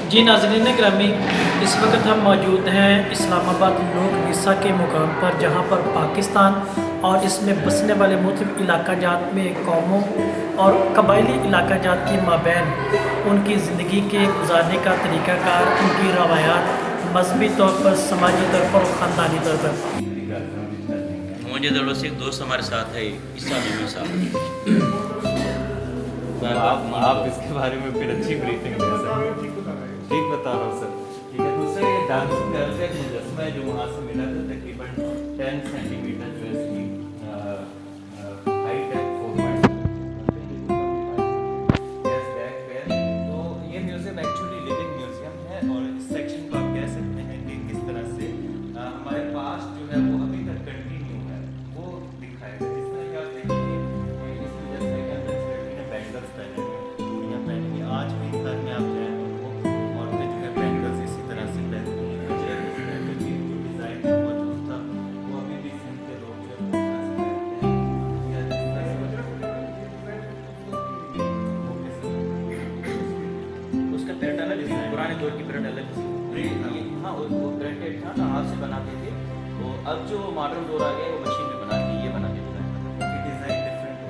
जी नाज़रीन ग्रामी, इस वक्त हम मौजूद हैं इस्लामाबाद लोक विरसा के मुकाम पर, जहां पर पाकिस्तान और इसमें बसने वाले मुख्तलिफ इलाका जात में कौमों और कबायली इलाका जात के माबैन उनकी ज़िंदगी के गुजारने का तरीक़ाकार, उनकी रवायात मजहबी तौर पर, समाजी तौर पर और ख़ानदानी तौर पर। मुझे दरों से एक दोस्त हमारे साथ है, ईसा बीवी साहब। आप इसके बारे में फिर अच्छी ब्रीफिंग दे सकते हैं। ठीक बता रहा हूँ सर। ठीक है, दूसरा ये डांसिंग गर्ल का एक मुजस्समा है जो वहाँ से मिला था, तकरीबन 10 सेंटीमीटर जो है इसकी हाइट है, 4.5। तो ये म्यूजियम एक्चुअली लिविंग म्यूजियम है और इस सेक्शन को आप कह सकते हैं कि किस तरह से हमारे पास जो है वो अभी तक कंटिन्यू है, वो दिखाएगा। जिस तरह कि आप देखिए इस वजह से कि अंदर लड़की ने बैंगल्स पहने हुए, चूड़ियाँ पहनी हुई, आज भी घर में आप जाए तो औरतें जो है बैंगल्स इसी तरह से पहनती हैं। डिज़ाइन मौजूद था वो अभी भी सिंध के लोग जो है उसका प्रिंट अलग है, पुराने दौर की प्रिंट अलग थी। हाँ, वो प्रिंटेड था ना, हाथ से बनाते थे। तो अब जो मॉडर्न दौर आ गया वो मशीन में बना के ये बना के डिज़ाइन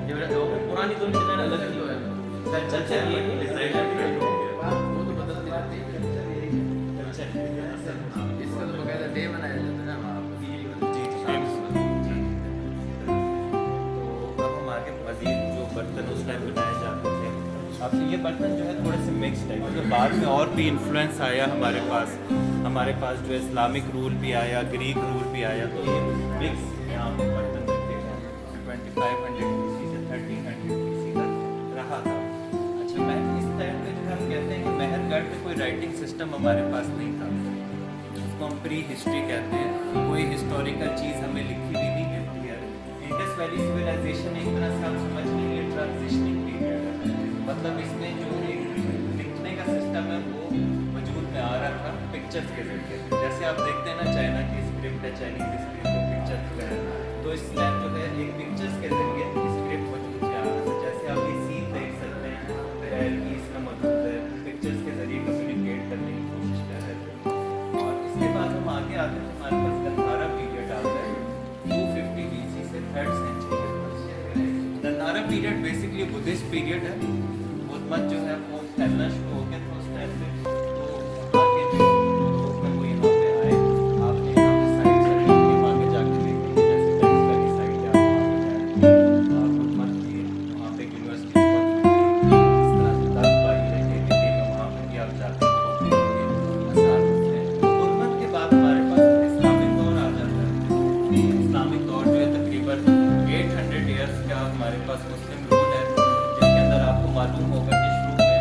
डिफरेंट हो गया। पुरानी दौर की डिज़ाइन अलग थी। कल्चर ये डिज़ाइन डिफरेंट हो गया। वो तो बदल जाते हैं इसका तो बकायदा डे मनाया जाता है ना। तो अब हम आगे मज़ीद जो बर्तन उस टाइम बनाए जाते थे, अब ये बर्तन जो है थोड़े से मिक्स टाइप के, बाद में और भी इन्फ्लुएंस आया हमारे पास जो इस्लामिक रूल भी आया, ग्रीक रूल भी आया, तो ये मिक्स यहाँ पे बर्तन रखे हैं 2500 BC से 1300 BC तक रहा था। अच्छा, इस टाइम पे जो है हम कहते हैं कि मेहरगढ़ में कोई राइटिंग सिस्टम हमारे पास नहीं था, जिसको हम प्री हिस्ट्री कहते हैं। कोई हिस्टोरिकल चीज़ हमें लिखी हुई नहीं मिलती है। इंडस वैली सिविलाइजेशन एक तरह से आप समझ लीजिए ट्रांजिशनिंग पीरियड है, मतलब इसमें जो एक लिखने का सिस्टम है वो वजूद में आ रहा था पिक्चर्स के जरिए। जैसे आप देखते हैं ना, चाइना की स्क्रिप्ट है, चाइनीज स्क्रिप्ट है, पिक्चर्स जो है, तो इस टाइम जो है एक पिक्चर्स के जरिए स्क्रिप्ट वजूद में आ रहा था। जैसे आप ये सीन देख सकते हैं कि इसमें मौजूद है, पिक्चर्स के जरिए कम्युनिकेट करने की कोशिश कर रहे थे। और इसके बाद हम आगे आते हैं, हमारे पास गंधारा पीरियड आता है 250 BC से 3rd सेंचुरी के पास। Gandhara period basically Buddhist period है। बुद्ध मत जो है वो फैलना शुरू हो गया था उस टाइम पे। तो आगे जो लोग हैं वो यहाँ पे आए, आपने यहाँ पे साइड से आगे जाके देखेंगे, जैसे बेंगल की साइड है, आप वहाँ पे जाए बुद्ध मत की वहाँ पे यूनिवर्सिटी इस तरह से 10 बाई रखे वहाँ पे भी आप जाते हैं। तो बुद्ध मत के बाद हमारे पास इस्लामिक दौर आ जाता है। इस्लामिक दौर जो है तकरीबन 800 ईयर्स का हमारे पास मुस्लिम रूल है, जिसके अंदर आपको मालूम होगा कि शुरू में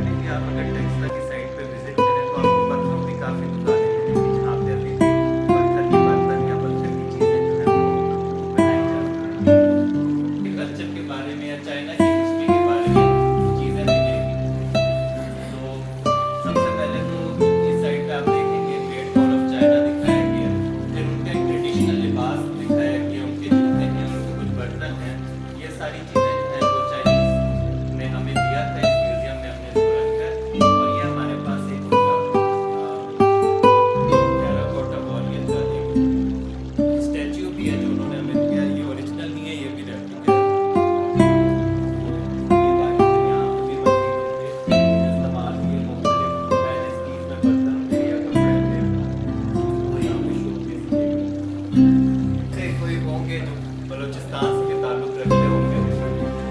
अभी भी आप अगर टेक्सला की साइट पे विजिट करें तो आपको पत्थरों की काफ़ी दुकानें मिलेंगी जहाँ पे अभी भी पत्थर के बर्तन या पत्थर की चीज़ें जो है वो बनाई जाती हैं। कल्चर के बारे में या चाइना की हिस्ट्री के बारे में चीज़ें मिलेंगी। तो सबसे पहले तो इस साइड पे आप देखेंगे ग्रेट वॉल ऑफ चाइना दिखाया गया, फिर उनका एक ट्रेडिशनल लिबास दिखाया गया, उनके जूते हैं, उनके कुछ बर्तन हैं, ये सारी चीज़ें जो है वो चाइनीज ने हमें दिया था, इस म्यूजियम में हमने इसको रखा है। और ये हमारे पास एक टेराकोटा वॉरियर का एक स्टैच्यू भी है जो उन्होंने हमें दिया। ये ओरिजिनल नहीं है, ये भी रेप्लिका है। ये बाकी यहाँ पे भी मौजूद थे, इस्तेमाल किए मुख्तलिफ डायनेस्टीज में बर्तन थे या कपड़े थे, तो यहाँ पे शोकेस किए गए। से कोई होंगे जो बलूचिस्तान से ताल्लुक़ रखते होंगे,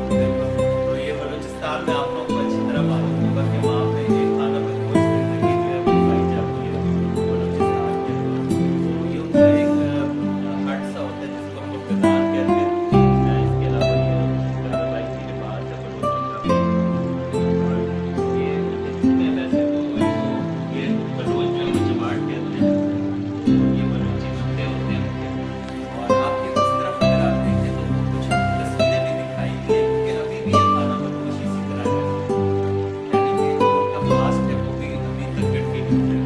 तो ये बलूचिस्तान में आप लोगों को अच्छी तरह मालूम होगा कि वहाँ पे एक खाना बदोश ज़िंदगी जो है वो पाई जाती है बलूचिस्तान के अंदर। तो ये उनका एक हट सा होता है जिसको हम लोग गदार कहते हैं। इसके अलावा ये रवायती लिबास है बलूचों का। और ये इसमें वैसे तो ये बलूच जो है वो जमाट कहते हैं, ये बलूची जूते होते हैं उनके। और आपके उस तरफ अगर आप देखें तो कुछ तस्वीरें भी दिखाई गई हैं कि अभी भी ये खाना बदोश इसी तरह है, यानी कि जो उनका पास्ट है वो भी अभी तक कंटिन्यू है।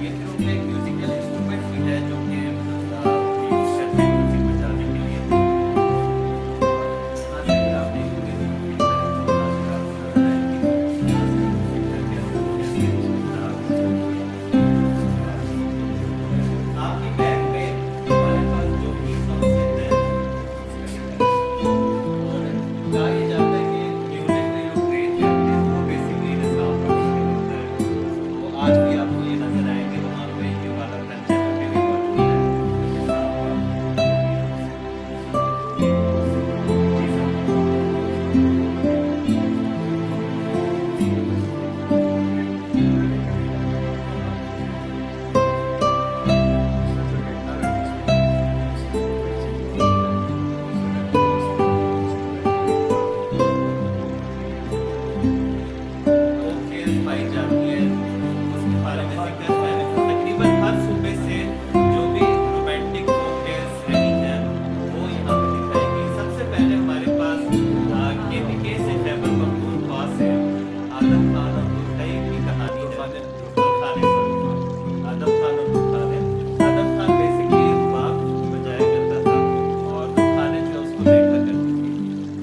ये फिर उनका एक म्यूजिकल इंस्ट्रूमेंट भी है जो कि यूज़ करते हैं म्यूजिक बजाने के लिए। यहाँ से अगर आप देखेंगे तो किस तरह से नाचता है, आपकी बैग पे हमारे पास जो भी कॉन्सेप्ट है और कहा यह जाता है कि म्यूजिक में जो ट्रेन करते हैं वो बेसिकली निज़ाम पर होता है। तो आज भी आपको ये नजर आएंगे वहाँ पे ये वाला कल्चर अभी भी मौजूद है। केस पाई जाती है उसके बारे में जिक्र है। तकरीबन हर सूबे से जो भी रोमांटिक फोकटेल्स रही हैं वो यहाँ पे दिखाएंगी। सबसे पहले हमारे पास KPK से खैबर पख्तूनख्वा से आदम खान और दुर्खई की कहानी है। आदम खान और दुर्खाने। आदम खान बेसिकली बाप बजाया करता था और दुर्खाने जो है उसको देखा करती थी,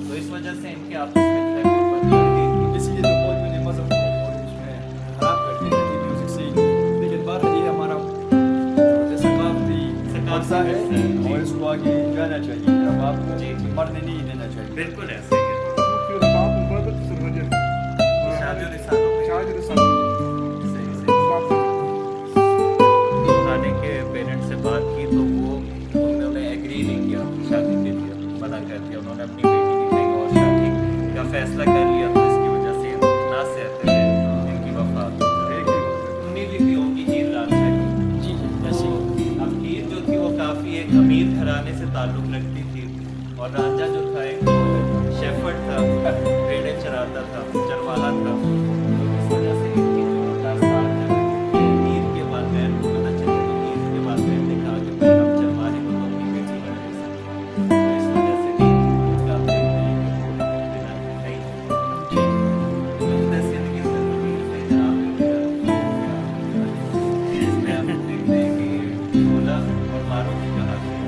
तो इस वजह से इनके आपस में जो है गुर्बत बढ़ गई थी। इसलिए तो बहुत मैंने मज़हब को और उसमें खराब कर दिया थी म्यूज़िक से। लेकिन बहरहाल ये हमारा सकाफती वर्सा है और इसको आगे जाना चाहिए। अब आपको मरने नहीं देना चाहिए। बिल्कुल ऐसे ही है। शादी और रिसालों में सही से खाने के पेरेंट्स से बात की तो वो उन्होंने एग्री नहीं किया शादी के लिए, मना कर दिया। उन्होंने अपनी बेटी की कहीं और शादी का फैसला कर लिया, तो इसकी वजह से ना सहते हुए इनकी वफात हो गई। उन्हीं बीवियों की हीर रांझा की। जी जी तो ऐसे ही। अब हीर जो थी वो काफ़ी एक अमीर घराने से ताल्लुक़ रखती थी और रांझा जो था एक शेफर्ड था, भेड़ें चराता था, चरवाहा था। तो इस वजह से इनकी जो दास्तान है हीर के वालिदैन को पता चली, तो हीर के वालिदैन ने कहा कि भाई हम चरवाहे को तो अपनी बेटी बना दे सकते हैं। तो इस वजह से भी उनका आप देखते हैं कि वो बिना नहीं जिंदगी ज़रूरी है जहाँ पे इसमें हम देखते हैं कि ढोला और मारो की कहानी है।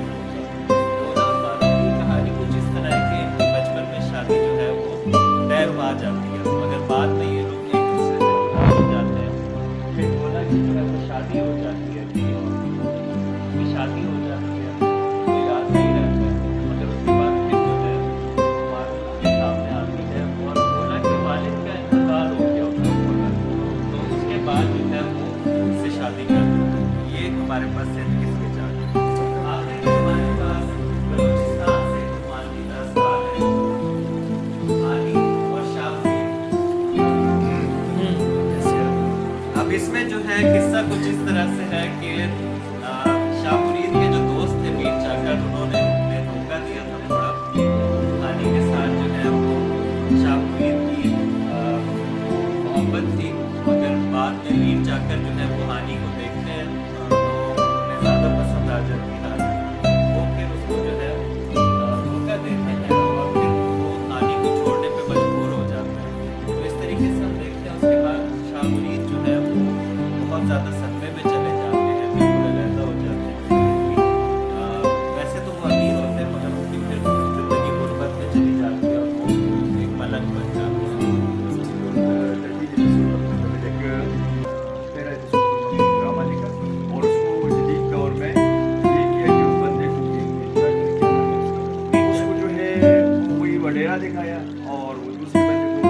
ढोला और मारो की कहानी कुछ इस तरह है कि इनकी बचपन में शादी जो है वो तय पा जाती है, मगर बाद में ये लोग एक दूसरे से जुदा हो जाते हैं। फिर ढोला की जो है वो शादी हो जाती है, उसकी शादी हो जाती है, वो याद नहीं रहता है, मगर उसके बाद फिर जो है मारो के सामने आती है और ढोला के वालिद का इंतकाल हो गया उसका ढोला, तो उसके बाद जो है वो उससे शादी कर देते हैं। ये हमारे पास सिर्फ किसके जाने आखिर में हमारे पास बलूचिस्तान से मानवी दास्तान है आनी और शाफी। अब इसमें जो है किस्सा कुछ इस तरह से है कि शाह मुरीद के जो दोस्त थे मीर चाकर, उन्होंने उन्हें धोखा दिया था थोड़ा। आनी के साथ जो है वो शाह मुरीद की अव्वल थी, मगर बाद में मीर जाकर जो है वो हानि को देखते हैं तो उन्हें ज़्यादा पसंद आ जाती है। वो फिर उसको जो है धोखा देते हैं और फिर वो हानि को छोड़ने पे मजबूर हो जाता है। तो इस तरीके से हम देखते हैं उसके बाद शाह मुरीद जो है वो बहुत ज़्यादा सदमे में चले जाते हैं, बिल्कुल अलहदा हो जाते हैं। वैसे तो वो अमीर होते हैं मगर उनकी फिर ज़िंदगी गुर्बत में चली जाती है और वो एक मलंग बन जाते हैं। और उसको जदीद दौर में ये किया कि उस बंदे को उसको जो है वही वडेरा दिखाया और वो दूसरे बंदे को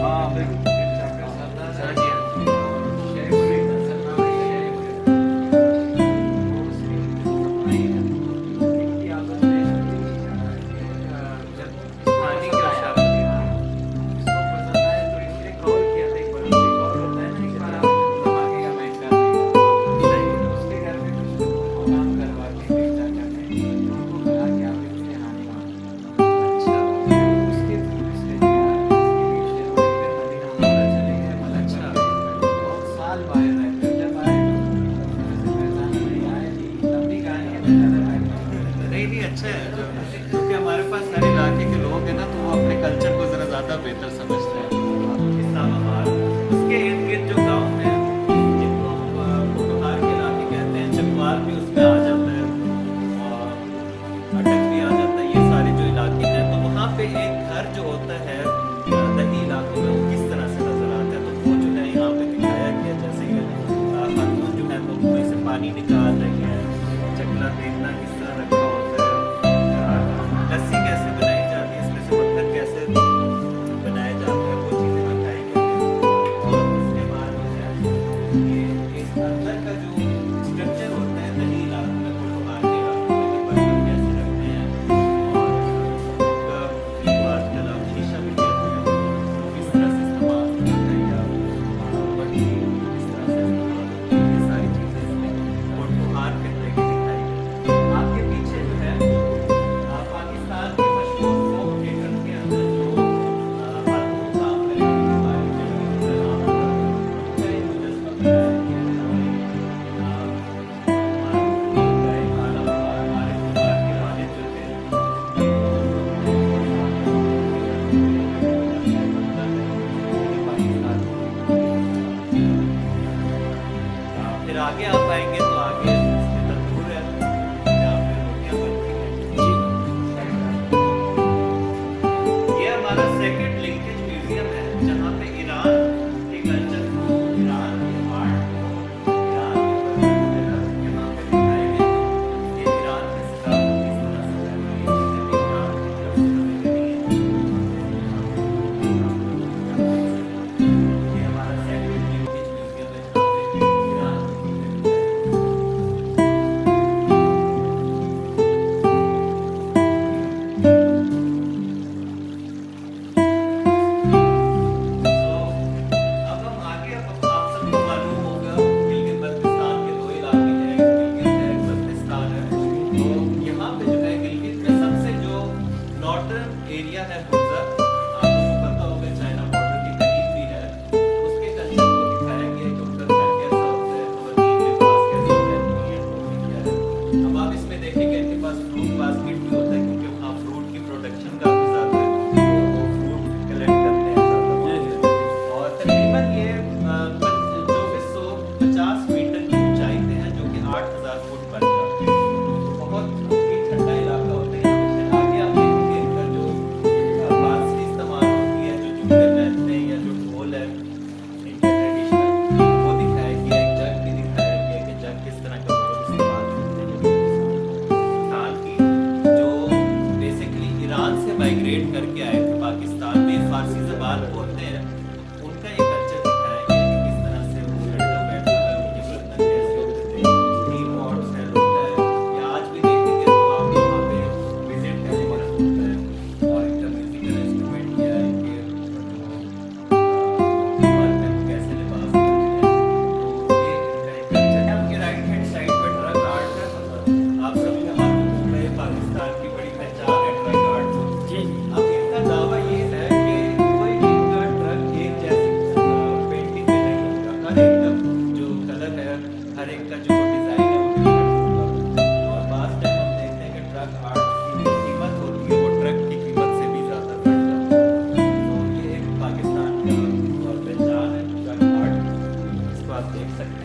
हाँ बिल्कुल नहीं अच्छा है क्योंकि हमारे पास हर इलाके के लोग हैं ना तो वो अपने कल्चर को ज़रा ज़्यादा बेहतर समझते हैं। इस्लामाबाद उसके इर्द गिर्द जो गाँव हैं जिनको हम कोटहार के इलाके कहते हैं, चकवाल भी उसमें आ जाता है और अटक भी आ जाता है, ये सारे जो इलाके हैं तो वहाँ पे एक घर जो होता है दही इलाकों में वो किस तरह से नजर आता है तो वो जो है यहाँ पे दिखाया गया। जैसे कि खातून जो है वो कुएं से पानी निकाल रही है, चकला देखना किस तरह रखा होता है, लस्सी कैसे बनाई जाती है, इसमें से मक्खन कैसे बनाया जाता है, वो चीज़ें बताई गई हैं। और उसके बाद जो है ये एक अंदर का जो स्ट्रक्चर होता है दही इलाकों में, कोटहार के इलाकों में कि बर्तन कैसे रखते हैं और आजकल आप शीशा भी कहते हैं तो किस तरह से इस्तेमाल होता है या बर्तन किस तरह से इस्तेमाल होता है, ये सारी चीज़ें इसमें कोटहार के अंदर की दिखाई गई। आपके पीछे जो है पाकिस्तान के मशहूर फोक थिएटर के अंदर जो खातून काम करेंगे हमारी जगह उनका मुजस्मा बनाया गया है। हमारे कुमार के वालिद जो थे फिर आगे आप आएंगे तो आगे इसमें तंदूर है जहाँ पे रोटियां बनती हैं। ये हमारा सेकंड लिंकेज म्यूजियम है जहाँ पे ईरान के कल्चर को, ईरान के आर्ट को, ईरान के बर्तन वगैरह यहाँ पे दिखाए गए हैं। ये ईरान के सकाफत किस तरह से है, ये चीज़ें भी ईरान की तरफ से हमें मिली हैं। ये हमारा सेकंड लिंकेज म्यूजियम है जहाँ पे ईरान की चीज़ें दिखाई गई हैं।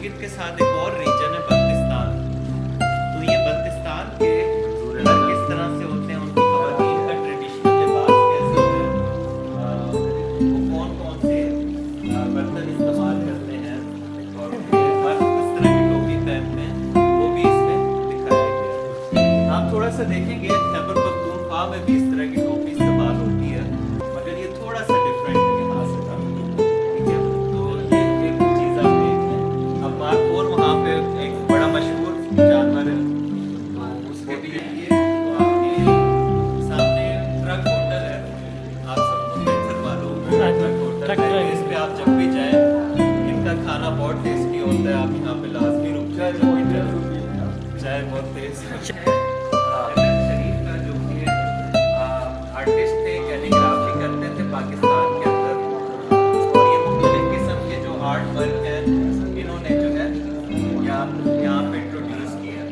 गिरगित के साथ एक और रीजन है बल्तिस्तान। तो ये बल्तिस्तान के घर किस तरह से होते हैं, उनकी ख़वातीन का ट्रेडिशनल लिबास कैसे है, वो कौन कौन से बर्तन इस्तेमाल करते हैं और मर्द किस तरह की टोपी पहनते हैं, वो भी इसमें दिखाया गया है। आप थोड़ा सा देखेंगे खैबर पख्तूनख्वा में भी इस तरह की टोपी इस्तेमाल होती है, मगर ये थोड़ा सा डिफरेंट है यहाँ से था। ठीक है, तो ये एक चीज़ आप देख लें। अब बात और वहाँ पे एक बड़ा मशहूर जानवर है, तो उसके भी ये तो आपके सामने ट्रक होटल है, आप सबको बेहतर मालूम है ट्रक होटल है। इस पे आप जब भी जाएं, इनका खाना बहुत टेस्टी होता है, आप यहाँ पे लाजमी रुक जाए, चाय बहुत टेस्ट है। शरीफ का जो कि आर्टिस्ट थे, कैलीग्राफी करते थे पाकिस्तान के अंदर, और ये मुख्तलिफ किस्म के जो आर्ट वर्क है इन्होंने जो है यहाँ पे इंट्रोड्यूस किया।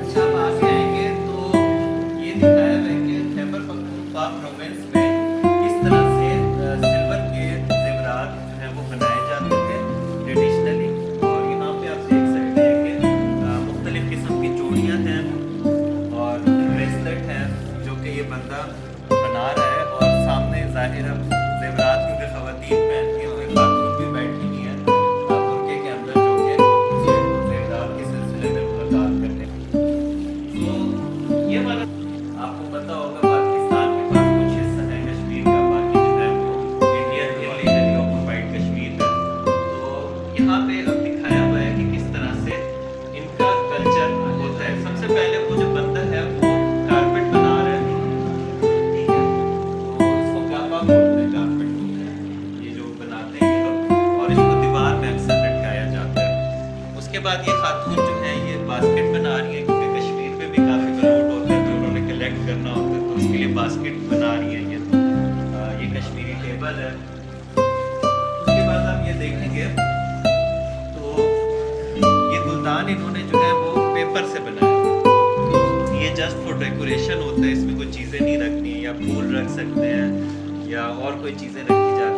अच्छा, अब आगे आएंगे तो ये दिखाया है कि खैबर पख्तूनख्वा प्रोविंस में किस तरह से सिल्वर के ज़ेवरात जो है वो बनाए जाते थे ट्रेडिशनली। और यहाँ पे आप देख सकते हैं कि मुख्तलिफ किस्म की चूड़ियाँ हैं और ब्रेसलेट हैं जो कि ये बंदा बना रहा है, और सामने ज़ाहिर है ज़ेवरात क्योंकि ख़वातीन पहनती हैं, कोई खातून भी बैठी हुई है बुर्के के अंदर जो कि ज़ेवरात के सिलसिले में मुलाकात करने। तो ये वाला आपको पता होगा पाकिस्तान के पास कुछ हिस्सा है कश्मीर का, बाकी जो है वो इंडियन इलीगली ऑक्युपाइड कश्मीर है। तो यहाँ पे अब दिखाया हुआ है कि किस तरह से इनका कल्चर होता है। सबसे पहले वो जो बंदा है वो कारपेट बना रहा है, ठीक है, तो इसको गाबा बोलते हैं, कारपेट बोलते हैं ये जो बनाते हैं ये लोग, और इसको दीवार में अक्सर लटकाया जाता है। उसके बाद ये खातून जो है ये बास्केट बना रही है, क्योंकि कश्मीर में भी काफ़ी फ्रूट होता है तो उन्होंने कलेक्ट करना होता है, तो उसके लिए बास्केट बना रही है ये कश्मीरी टेबल है। उसके बाद आप ये देखेंगे तो ये गुलदान इन्होंने जो है वो पेपर से बनाया है। ये जस्ट फॉर डेकोरेशन होता है, इसमें कोई चीज़ें नहीं रखनी है, या फूल रख सकते हैं या और कोई चीज़ें रखी जा